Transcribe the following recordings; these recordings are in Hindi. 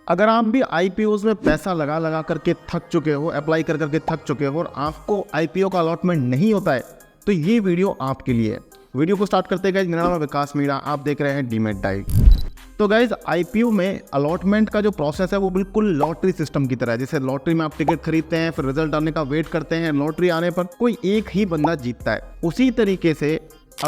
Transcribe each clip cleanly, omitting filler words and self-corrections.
अगर आप भी आईपीओज में पैसा लगा लगा करके थक चुके हो, अप्लाई कर करके थक चुके हो और आपको आईपीओ का अलॉटमेंट नहीं होता है, तो ये वीडियो आपके लिए है। वीडियो को स्टार्ट करते हैं। मेरा नाम है विकास मीणा, आप देख रहे हैं डीमैट डाइट। तो गाइज, आईपीओ में अलॉटमेंट का जो प्रोसेस है वो बिल्कुल लॉटरी सिस्टम की तरह है। जैसे लॉटरी में आप टिकट खरीदते हैं, फिर रिजल्ट आने का वेट करते हैं, लॉटरी आने पर कोई एक ही बंदा जीतता है। उसी तरीके से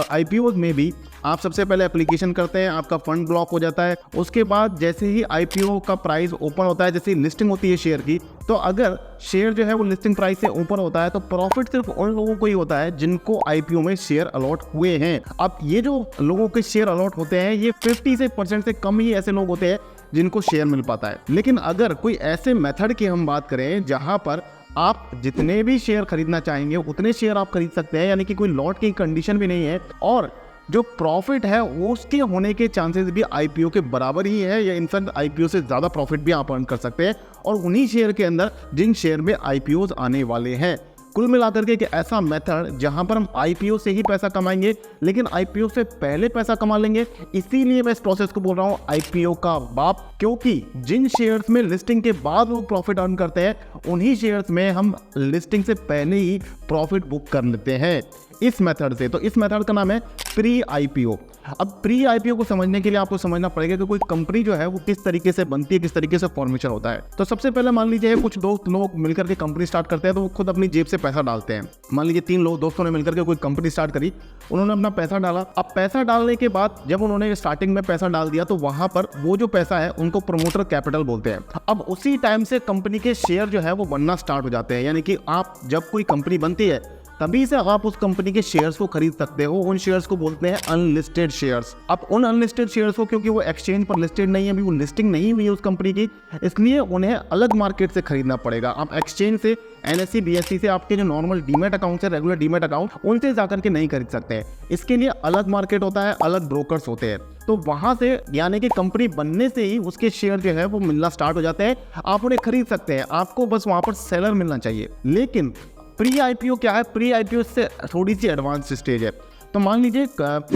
आईपीओ में भी आप सबसे पहले एप्लीकेशन करते हैं, आपका फंड ब्लॉक हो जाता है। उसके बाद जैसे ही आईपीओ का प्राइस ओपन होता है, जैसे लिस्टिंग होती है शेयर की, तो अगर शेयर जो है वो लिस्टिंग प्राइस से ऊपर होता है तो प्रॉफिट सिर्फ उन लोगों को ही होता है जिनको आईपीओ में शेयर अलॉट हुए हैं। अब ये जो लोगों के शेयर अलॉट होते हैं, ये 50% से कम ही ऐसे लोग होते हैं जिनको शेयर मिल पाता है। लेकिन अगर कोई ऐसे मेथड की हम बात करें जहां पर आप जितने भी शेयर खरीदना चाहेंगे उतने शेयर आप खरीद सकते हैं, यानी कि कोई लॉट की कंडीशन भी नहीं है, और जो प्रॉफिट है उसके होने के चांसेस भी आईपीओ के बराबर ही है, या इनफैक्ट आईपीओ से ज़्यादा प्रॉफिट भी आप अर्न कर सकते हैं, और उन्हीं शेयर के अंदर जिन शेयर में आईपीओज आने वाले हैं। कुल मिलाकर के एक ऐसा मेथड जहां पर हम आईपीओ से ही पैसा कमाएंगे, लेकिन आईपीओ से पहले पैसा कमा लेंगे। इसीलिए मैं इस प्रोसेस को बोल रहा हूं आईपीओ का बाप, क्योंकि जिन शेयर्स में लिस्टिंग के बाद लोग प्रॉफिट अर्न करते हैं, उन्हीं शेयर्स में हम लिस्टिंग से पहले ही प्रॉफिट बुक कर लेते हैं इस मेथड से। तो इस मेथड का नाम है प्री आईपीओ। अब प्री आईपीओ को समझने के लिए आपको समझना पड़ेगा कि कोई कंपनी जो है वो किस तरीके से बनती है, किस तरीके से फॉर्मेशन होता है। तो सबसे पहले मान लीजिए कुछ दोस्त लोग मिलकर के कंपनी स्टार्ट करते हैं, तो वो खुद अपनी जेब से पैसा डालते हैं। मान लीजिए 3 लोग दोस्तों ने मिलकर के कोई कंपनी स्टार्ट करी, उन्होंने अपना पैसा डाला। अब पैसा डालने के बाद जब उन्होंने स्टार्टिंग में पैसा डाल दिया, तो वहां पर वो जो पैसा है उनको प्रमोटर कैपिटल बोलते हैं। अब उसी टाइम से कंपनी के शेयर जो है वो बनना स्टार्ट हो जाते हैं, यानी कि आप जब कोई कंपनी बनती है तभी से आप उस कंपनी के शेयर्स को खरीद सकते हो। उन शेयर्स को बोलते हैं अनलिस्टेड शेयर्स। अब उन अनलिस्टेड शेयर्स को, क्योंकि वो एक्सचेंज पर लिस्टेड नहीं है, अभी वो लिस्टिंग नहीं हुई है उस कंपनी की, इसलिए उन्हें अलग मार्केट से खरीदना पड़ेगा। आप एक्सचेंज से, एनएससी बीएससी से आपके जो नॉर्मल डीमैट अकाउंट है, रेगुलर डीमैट अकाउंट, उनसे जाकर के नहीं खरीद सकते हैं। इसके लिए अलग मार्केट होता है, अलग ब्रोकर्स होते हैं। तो वहां से, यानी कि कंपनी बनने से ही उसके शेयर जो है वो मिलना स्टार्ट हो जाते हैं, आप उन्हें खरीद सकते हैं। आपको बस वहां पर सेलर मिलना चाहिए। लेकिन प्री आईपीओ क्या है? प्री आईपीओ से थोड़ी सी एडवांस स्टेज है। तो मान लीजिए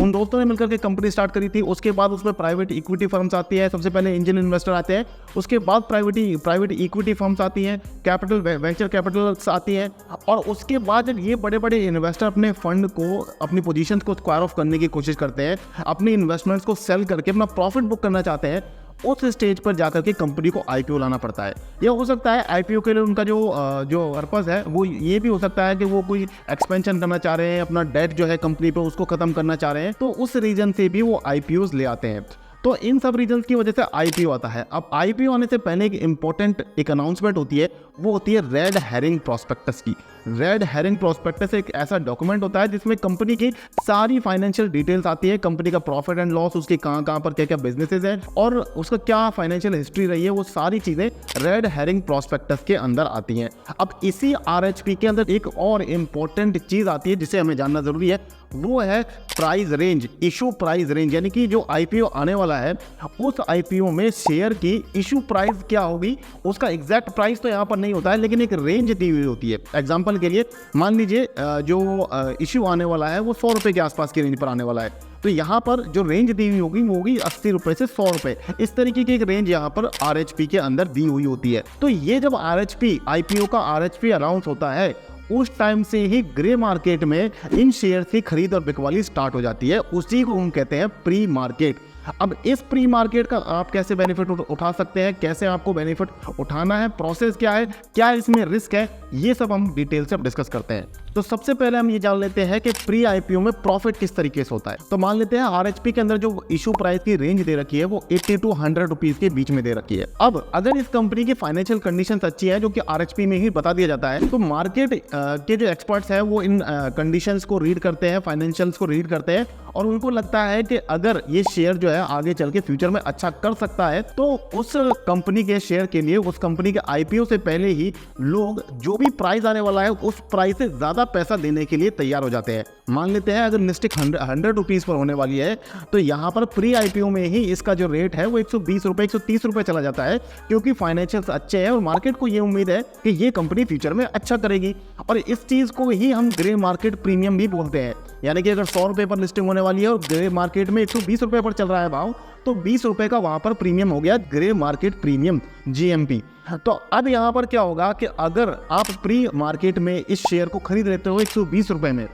उन दोस्तों ने मिलकर के कंपनी स्टार्ट करी थी, उसके बाद उसमें प्राइवेट इक्विटी फर्म्स आती है। सबसे पहले एंजल इन्वेस्टर आते हैं, उसके बाद प्राइवेट इक्विटी फर्म्स आती हैं, कैपिटल वेंचर कैपिटल्स आती हैं, और उसके बाद जब ये बड़े बड़े इन्वेस्टर अपने फंड को, अपनी पोजीशंस को स्क्वायर ऑफ करने की कोशिश करते हैं, अपनी इन्वेस्टमेंट्स को सेल करके अपना प्रॉफिट बुक करना चाहते हैं, उस स्टेज पर जाकर के कंपनी को आईपीओ लाना पड़ता है। यह हो सकता है आईपीओ के लिए उनका जो पर्पस है वो ये भी हो सकता है कि वो कोई एक्सपेंशन करना चाह रहे हैं, अपना डेट जो है कंपनी पे उसको खत्म करना चाह रहे हैं, तो उस रीजन से भी वो आईपीओज ले आते हैं। तो इन सब रीजन की वजह से आईपीओ आता है। अब आईपीओ आने से पहले एक इंपॉर्टेंट अनाउंसमेंट होती है, वो होती है रेड हेरिंग प्रोस्पेक्टस की। रेड हेरिंग प्रोस्पेक्टस एक ऐसा डॉक्यूमेंट होता है जिसमें कंपनी की सारी फाइनेंशियल डिटेल्स आती है, कंपनी का प्रॉफिट एंड लॉस, उसके कहाँ पर क्या क्या बिजनेसेस है और उसका क्या फाइनेंशियल हिस्ट्री रही है, वो सारी चीजें रेड हेरिंग प्रोस्पेक्टस के अंदर आती हैं। अब इसी आरएचपी के अंदर एक और इम्पोर्टेंट चीज आती है जिसे हमें जानना जरूरी है, वो है price range, issue price range. यानी कि जो आईपीओ आने वाला है उस आईपीओ में शेयर की इशू प्राइस क्या होगी, उसका एग्जैक्ट प्राइस तो यहाँ पर नहीं होता है, लेकिन एक रेंज दी हुई होती है। एग्जांपल के लिए मान लीजिए जो इशू आने वाला है वो 100 रुपये के आसपास की रेंज पर आने वाला है, तो यहाँ पर जो रेंज दी हुई होगी वो होगी 80 रुपये से 100 रुपये। इस तरीके की एक रेंज यहाँ पर आरएचपी के अंदर दी हुई होती है। तो ये जब आरएचपी, आईपीओ का आरएचपी अनाउंस होता है, उस टाइम से ही ग्रे मार्केट में इन शेयर की खरीद और बिकवाली स्टार्ट हो जाती है। उसी को हम कहते हैं प्री मार्केट। अब इस प्री मार्केट का आप कैसे बेनिफिट उठा सकते हैं, कैसे आपको बेनिफिट उठाना है, प्रोसेस क्या है, क्या इसमें रिस्क है, ये सब हम डिटेल से डिस्कस करते हैं। तो सबसे पहले हम ये जान लेते हैं कि प्री आईपीओ में प्रॉफिट किस तरीके से होता है। तो मान लेते हैं आरएचपी के अंदर जो इशू प्राइस की रेंज दे रखी है वो 80 to 100 रुपीज के बीच में दे रखी है। अब अगर इस कंपनी की फाइनेंशियल कंडीशन अच्छी है, जो कि आरएचपी में ही बता दिया जाता है, तो मार्केट के जो एक्सपर्ट्स हैं वो इन कंडीशंस को रीड करते हैं, फाइनेंशियल्स को रीड करते हैं, और उनको लगता है कि अगर ये शेयर जो है आगे चल के फ्यूचर में अच्छा कर सकता है, तो उस कंपनी के शेयर के लिए, उस कंपनी के आईपीओ से पहले ही लोग जो भी प्राइस आने वाला है उस प्राइस से ज्यादा पैसा देने के लिए तैयार हो जाते हैं। मान लेते हैं अगर लिस्टिंग 100 रुपीज पर होने वाली है, तो यहाँ पर प्री आईपीओ में ही इसका जो रेट है वो 120 रुपये, 130 रुपये चला जाता है, क्योंकि फाइनेंशियल्स अच्छे हैं और मार्केट को ये उम्मीद है कि ये कंपनी फ्यूचर में अच्छा करेगी। और इस चीज को ही हम ग्रे मार्केट प्रीमियम भी बोलते हैं। यानी कि अगर 100 रुपये पर लिस्टिंग होने वाली है और ग्रे मार्केट में 120 रुपये पर चल रहा है भाव, तो 20 रुपये का वहाँ पर प्रीमियम हो गया, ग्रे मार्केट प्रीमियम GMP। तो अब यहाँ पर क्या होगा कि अगर आप प्री मार्केट में इस शेयर को खरीद लेते हो 120 रुपये में,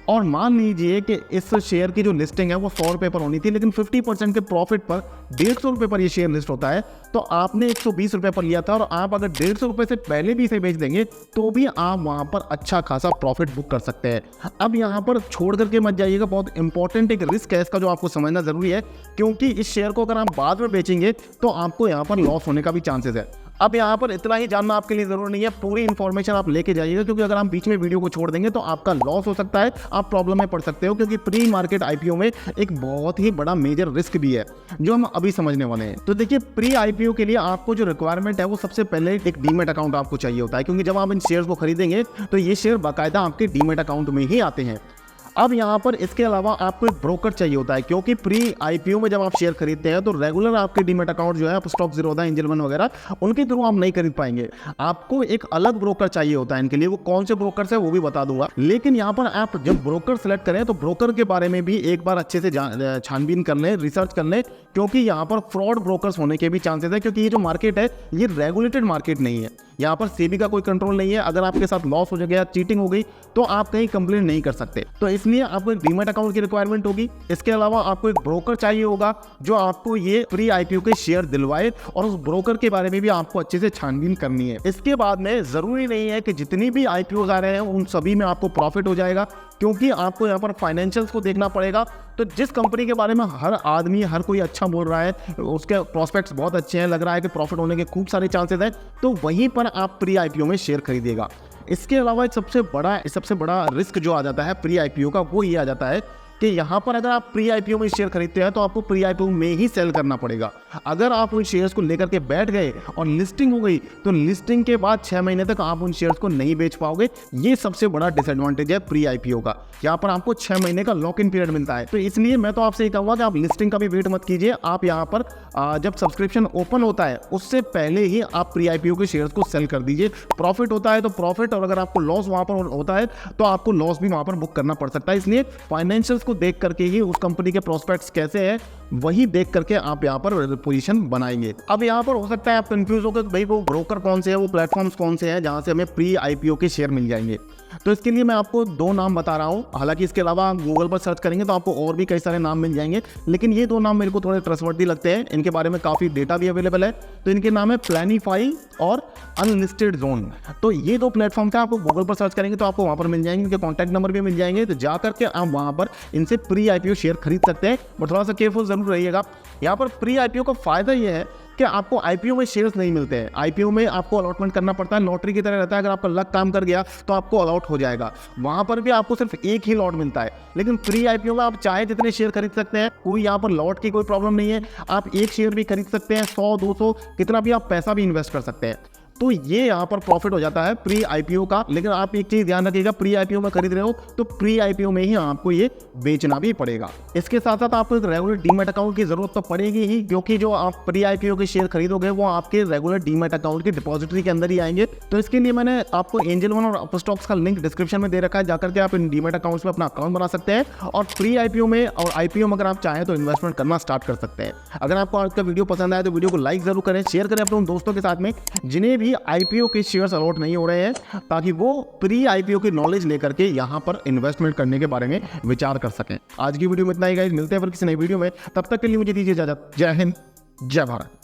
और मान लीजिए कि इस शेयर की जो लिस्टिंग है वो 100 रुपये पर होनी थी, लेकिन 50% के प्रॉफिट पर 150 रुपये पर ये शेयर लिस्ट होता है, तो आपने 120 रुपये पर लिया था और आप अगर 150 रुपये से पहले भी इसे बेच देंगे तो भी आप वहाँ पर अच्छा खासा प्रॉफिट बुक कर सकते हैं। अब यहाँ पर छोड़ करके मत जाइएगा, बहुत इंपॉर्टेंट एक रिस्क है इसका जो आपको समझना जरूरी है, क्योंकि इस शेयर को अगर आप बाद में बेचेंगे तो आपको यहाँ पर लॉस होने का भी चांसेस है। अब यहाँ पर इतना ही जानना आपके लिए जरूरी नहीं है, पूरी इन्फॉर्मेशन आप लेके जाइएगा, क्योंकि अगर आप बीच में वीडियो को छोड़ देंगे तो आपका लॉस हो सकता है, आप प्रॉब्लम में पड़ सकते हो, क्योंकि प्री मार्केट IPO में एक बहुत ही बड़ा मेजर रिस्क भी है जो हम अभी समझने वाले हैं। तो देखिए, प्री IPO के लिए आपको जो रिक्वायरमेंट है वो सबसे पहले एक डीमेट अकाउंट आपको चाहिए होता है, क्योंकि जब आप इन शेयर्स को खरीदेंगे तो ये शेयर बाकायदा आपके डीमेट अकाउंट में ही आते हैं। अब यहाँ पर इसके अलावा आपको एक ब्रोकर चाहिए होता है, क्योंकि प्री IPO में जब आप शेयर खरीदते हैं तो रेगुलर आपके डीमेट अकाउंट जो है आप स्टॉक जीरोधा, एंजल वन वगैरह उनके थ्रू आप नहीं खरीद पाएंगे। आपको एक अलग ब्रोकर चाहिए होता है इनके लिए, वो कौन से ब्रोकर है वो भी बता दूंगा। लेकिन यहाँ पर आप जब ब्रोकर सेलेक्ट करें तो ब्रोकर के बारे में भी एक बार अच्छे से छानबीन कर लें, रिसर्च कर लें, क्योंकि यहाँ पर फ्रॉड ब्रोकर्स होने के भी चांसेस है, क्योंकि ये जो मार्केट है ये रेगुलेटेड मार्केट नहीं है, यहाँ पर सेबी का कोई कंट्रोल नहीं है। अगर आपके साथ लॉस हो गया, चीटिंग हो गई, तो आप कहीं कंप्लेन नहीं कर सकते। तो इसलिए आपको एक डीमेट अकाउंट की रिक्वायरमेंट होगी। इसके अलावा आपको एक ब्रोकर चाहिए होगा जो आपको ये प्री IPO के शेयर दिलवाए, और उस ब्रोकर के बारे में भी आपको अच्छे से छानबीन करनी है। इसके बाद में जरूरी नहीं है कि जितनी भी IPOs आ रहे हैं उन सभी में आपको प्रॉफिट हो जाएगा, क्योंकि आपको यहाँ पर फाइनेंशियल्स को देखना पड़ेगा। तो जिस कंपनी के बारे में हर आदमी, हर कोई अच्छा बोल रहा है, उसके प्रोस्पेक्ट्स बहुत अच्छे हैं, लग रहा है कि प्रॉफिट होने के खूब सारे चांसेस हैं, तो वहीं पर आप प्री IPO में शेयर खरीदिएगा। इसके अलावा एक सबसे बड़ा रिस्क जो आ जाता है प्री IPO का, वो ये आ जाता है कि यहाँ पर अगर आप प्री IPO में शेयर खरीदते हैं तो आपको प्री IPO में ही सेल करना पड़ेगा। अगर आप उन शेयर्स को लेकर के बैठ गए और लिस्टिंग हो गई तो लिस्टिंग के बाद 6 महीने तक आप उन शेयर्स को नहीं बेच पाओगे। ये सबसे बड़ा डिसएडवांटेज है प्री IPO का, यहाँ पर आपको 6 महीने का लॉक इन पीरियड मिलता है। तो इसलिए मैं तो आपसे ये कहूँगा कि आप लिस्टिंग का भी वेट मत कीजिए, आप यहाँ पर जब सब्सक्रिप्शन ओपन होता है उससे पहले ही आप प्री IPO के शेयर्स को सेल कर दीजिए। प्रॉफिट होता है तो प्रॉफिट, और अगर आपको लॉस वहाँ पर होता है तो आपको लॉस भी वहाँ पर बुक करना पड़ सकता है। इसलिए फाइनेंशियल्स को देख करके ही, उस कंपनी के प्रोस्पेक्ट्स कैसे हैं वही देख करके आप यहाँ पर पोजीशन बनाएंगे। अब यहाँ पर हो सकता है आप कंफ्यूज हो गए भाई वो ब्रोकर कौन से है, वो प्लेटफॉर्म्स कौन से हैं जहाँ से हमें प्री IPO के शेयर मिल जाएंगे। तो इसके लिए मैं आपको 2 नाम बता रहा हूँ। हालांकि इसके अलावा आप गूगल पर सर्च करेंगे तो आपको और भी कई सारे नाम मिल जाएंगे, लेकिन ये 2 नाम मेरे को थोड़े ट्रस्टवर्दी लगते हैं, इनके बारे में काफ़ी डेटा भी अवेलेबल है। तो इनके नाम है प्लानीफाई और अनलिस्टेड जोन। तो ये 2 प्लेटफॉर्म थे, आपको गूगल पर सर्च करेंगे तो आपको वहाँ पर मिल जाएंगे, इनके कॉन्टैक्ट नंबर भी मिल जाएंगे। तो जा करके आप वहाँ पर इनसे प्री IPO शेयर खरीद सकते हैं, बट थोड़ा सा केयरफुल जरूर रहिएगा। यहाँ पर प्री IPO का फायदा ये है कि आपको IPO में शेयर्स नहीं मिलते हैं। IPO में आपको अलॉटमेंट करना पड़ता है, लॉटरी की तरह रहता है, अगर आपका लक काम कर गया तो आपको अलॉट हो जाएगा। वहाँ पर भी आपको सिर्फ एक ही लॉट मिलता है, लेकिन प्री IPO में आप चाहे जितने शेयर खरीद सकते हैं, कोई यहाँ पर लॉट की कोई प्रॉब्लम नहीं है। आप एक शेयर भी खरीद सकते हैं, 100, 200, कितना भी आप पैसा भी इन्वेस्ट कर सकते हैं। तो ये यहाँ पर प्रॉफिट हो जाता है प्री IPO का। लेकिन आप एक चीज़ ध्यान रखिएगा, प्री IPO में खरीद रहे हो तो प्री IPO में ही आपको ये बेचना भी पड़ेगा। इसके साथ साथ आपको एक रेगुलर डीमेट अकाउंट की जरूरत तो पड़ेगी ही, क्योंकि जो आप प्री IPO के शेयर खरीदोगे वो आपके रेगुलर डीमेट अकाउंट की डिपॉजिटरी के अंदर ही आएंगे। तो इसके लिए मैंने आपको एंजल वन और अपस्टॉक्स का लिंक डिस्क्रिप्शन में दे रखा है, जाकर के आप इन डीमेट अकाउंट्स में अपना अकाउंट बना सकते हैं और प्री IPO में और IPO में अगर आप चाहें तो इन्वेस्टमेंट करना स्टार्ट कर सकते हैं। अगर आपको आज का वीडियो पसंद आया तो वीडियो को लाइक जरूर करें, शेयर करें अपने उन दोस्तों के साथ में जिन्हें भी IPO के शेयर्स अलॉट नहीं हो रहे हैं, ताकि वो प्री IPO की नॉलेज लेकर के यहाँ पर इन्वेस्टमेंट करने के बारे में विचार कर सकें। आज की वीडियो में इतना ही गाइस, मिलते हैं फिर किसी नई वीडियो में, तब तक के लिए मुझे दीजिए इजाजत। जय हिंद, जय भारत।